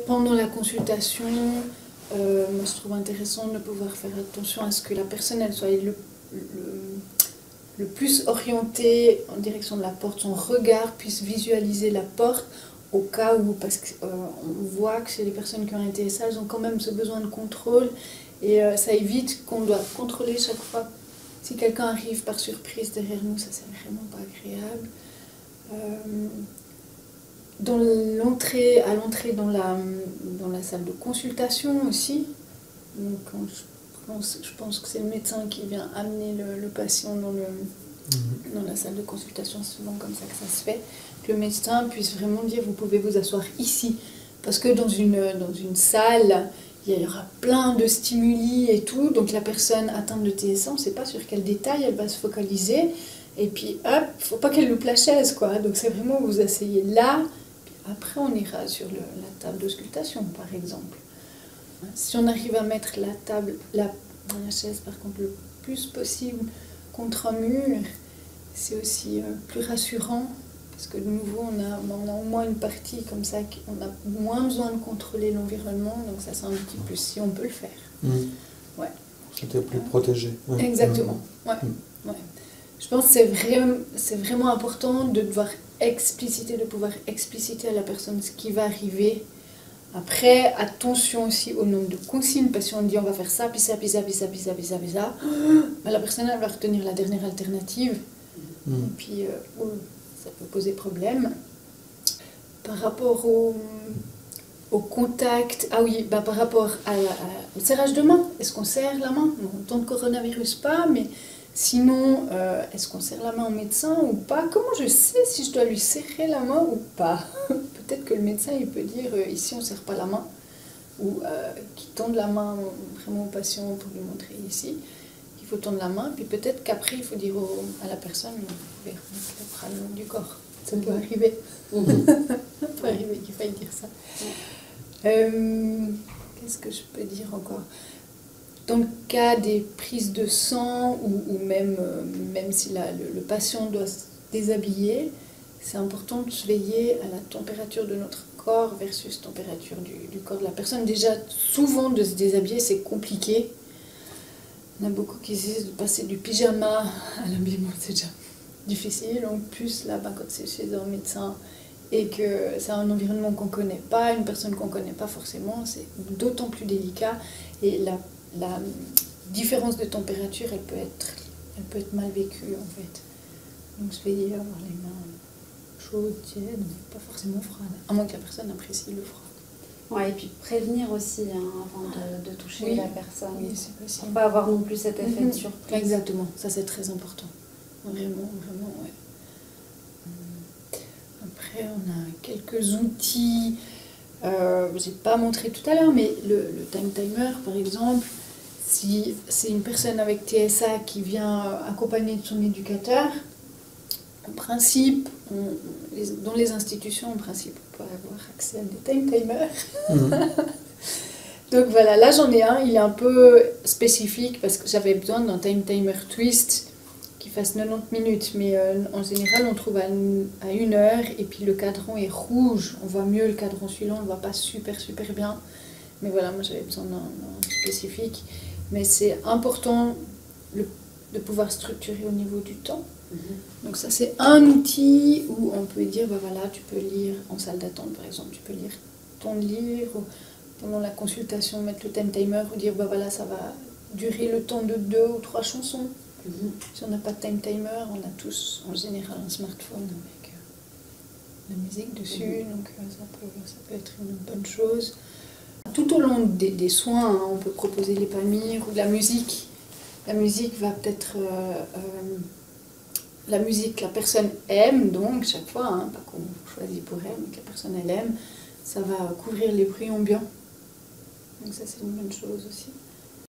pendant la consultation, moi je trouve intéressant de pouvoir faire attention à ce que la personne elle soit le plus orientée en direction de la porte, son regard puisse visualiser la porte au cas où, parce qu'on voit que chez les personnes qui ont un TSA, elles ont quand même ce besoin de contrôle et ça évite qu'on doit contrôler chaque fois. Si quelqu'un arrive par surprise derrière nous, ça c'est vraiment pas agréable. À l'entrée dans la salle de consultation aussi, donc je pense que c'est le médecin qui vient amener le patient dans la salle de consultation, c'est souvent comme ça que ça se fait, que le médecin puisse vraiment dire vous pouvez vous asseoir ici, parce que dans une salle, il y aura plein de stimuli et tout, donc la personne atteinte de TSA, on ne sait pas sur quel détail elle va se focaliser, et puis hop, il ne faut pas qu'elle loupe la chaise, quoi. Donc c'est vraiment vous asseyez là, puis après on ira sur la table d'auscultation par exemple. Si on arrive à mettre la chaise par contre le plus possible contre un mur, c'est aussi plus rassurant, parce que de nouveau on a au moins une partie comme ça, on a moins besoin de contrôler l'environnement, donc ça c'est un petit plus si on peut le faire. Ouais. C'était plus protégé. Ouais. Exactement. Ouais. Je pense que c'est vraiment important de pouvoir expliciter à la personne ce qui va arriver. Après, attention aussi au nombre de consignes, parce que si on dit on va faire ça, puis ça, puis ça, puis ça, puis ça, puis ça, puis ça, la personne elle va retenir la dernière alternative, et puis ça peut poser problème. Par rapport au contact, par rapport au serrage de main, est-ce qu'on serre la main? En temps de coronavirus pas, mais sinon, est-ce qu'on serre la main au médecin ou pas? Comment je sais si je dois lui serrer la main ou pas? Peut-être que le médecin il peut dire ici on ne serre pas la main, ou qu'il tende la main vraiment au patient pour lui montrer ici qu'il faut tendre la main, puis peut-être qu'après il faut dire à la personne vous pouvez remettre le bras le long du corps. Ça peut arriver. Ça peut arriver qu'il faille dire ça. Qu'est-ce que je peux dire encore? Dans le cas des prises de sang, ou même si le patient doit se déshabiller, c'est important de veiller à la température de notre corps versus la température du corps de la personne. Déjà, souvent de se déshabiller, c'est compliqué. Il y en a beaucoup qui disent de passer du pyjama à l'habillement, c'est déjà difficile. En plus, là, quand c'est chez un médecin et que c'est un environnement qu'on ne connaît pas, une personne qu'on ne connaît pas forcément, c'est d'autant plus délicat. Et la différence de température, elle peut être mal vécue, en fait. Donc, se veiller à avoir les mains chaudes, tièdes, pas forcément froides, à moins que la personne apprécie le froid. Ouais, et puis prévenir aussi avant de toucher la personne. Oui, c'est possible. Pour pas avoir non plus cet effet de surprise. Exactement, ça c'est très important. Vraiment, ouais. Après, on a quelques outils. J'ai pas montré tout à l'heure, mais le time timer, par exemple, si c'est une personne avec TSA qui vient accompagner de son éducateur, en principe, dans les institutions, en principe, on peut avoir accès à des time timers. Donc voilà, là j'en ai un, il est un peu spécifique parce que j'avais besoin d'un time timer twist qui fasse 90 minutes, mais en général on trouve à 1 heure, et puis le cadran est rouge, on voit mieux le cadran suivant, on ne le voit pas super bien, mais voilà, moi j'avais besoin d'un spécifique, mais c'est important de pouvoir structurer au niveau du temps. Donc ça c'est un outil où on peut dire, voilà, tu peux lire en salle d'attente par exemple, tu peux lire ton livre, pendant la consultation mettre le time timer, ou dire voilà, ça va durer le temps de 2 ou 3 chansons. Si on n'a pas de time timer, on a tous en général un smartphone avec la musique dessus, donc ça peut être une bonne chose. Tout au long des soins, hein, on peut proposer les palmyres ou de la musique. La musique va peut-être... la musique que la personne aime, donc chaque fois, hein, pas qu'on choisit pour elle, mais que la personne elle aime, ça va couvrir les bruits ambiants. Donc ça c'est une bonne chose aussi.